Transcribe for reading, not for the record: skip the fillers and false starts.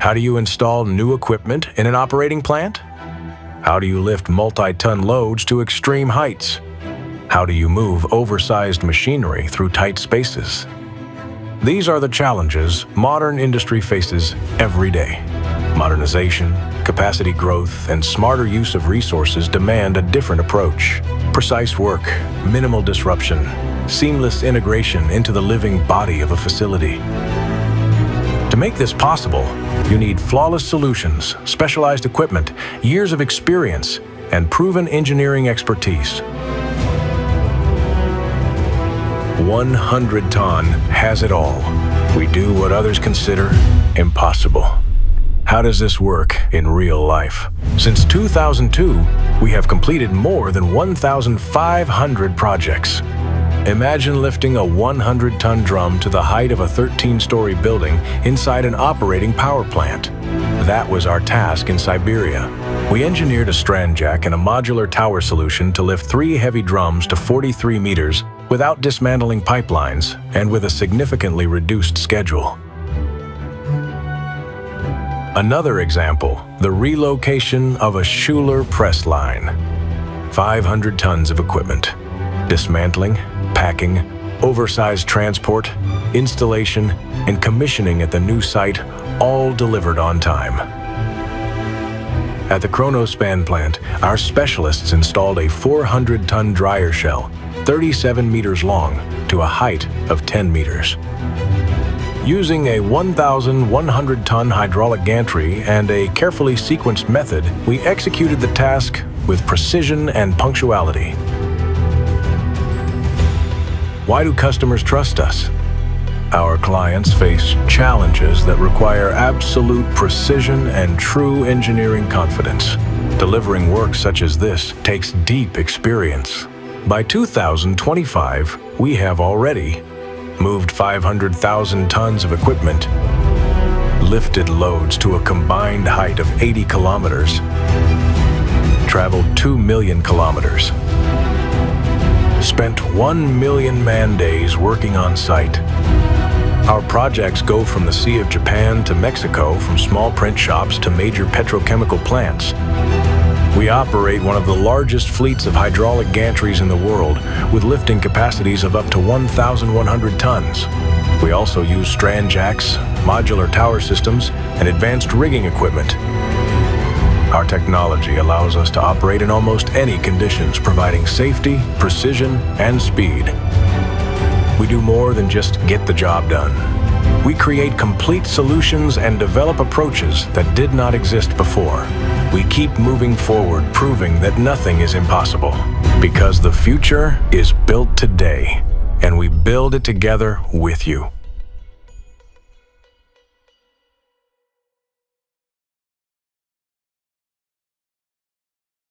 How do you install new equipment in an operating plant? How do you lift multi-ton loads to extreme heights? How do you move oversized machinery through tight spaces? These are the challenges modern industry faces every day. Modernization, capacity growth, and smarter use of resources demand a different approach. Precise work, minimal disruption, seamless integration into the living body of a facility. To make this possible, you need flawless solutions, specialized equipment, years of experience, and proven engineering expertise. 100 TONN has it all. We do what others consider impossible. How does this work in real life? Since 2002, we have completed more than 1,500 projects. Imagine lifting a 100-ton drum to the height of a 13-story building inside an operating power plant. That was our task in Siberia. We engineered a strand jack and a modular tower solution to lift 3 heavy drums to 43 meters without dismantling pipelines and with a significantly reduced schedule. Another example, the relocation of a Schuler press line. 500 tons of equipment. Dismantling, packing, oversized transport, installation, and commissioning at the new site, all delivered on time. At the Kronospan plant, our specialists installed a 400-ton dryer shell, 37 meters long, to a height of 10 meters. Using a 1,100-ton hydraulic gantry and a carefully sequenced method, we executed the task with precision and punctuality. Why do customers trust us? Our clients face challenges that require absolute precision and true engineering confidence. Delivering work such as this takes deep experience. By 2025, we have already moved 500,000 tons of equipment, lifted loads to a combined height of 80 kilometers, traveled 2 million kilometers, spent 1 million man-days working on site. Our projects go from the Sea of Japan to Mexico, from small print shops to major petrochemical plants. We operate one of the largest fleets of hydraulic gantries in the world, with lifting capacities of up to 1,100 tons. We also use strand jacks, modular tower systems, and advanced rigging equipment. Our technology allows us to operate in almost any conditions, providing safety, precision, and speed. We do more than just get the job done. We create complete solutions and develop approaches that did not exist before. We keep moving forward, proving that nothing is impossible. Because the future is built today, and we build it together with you.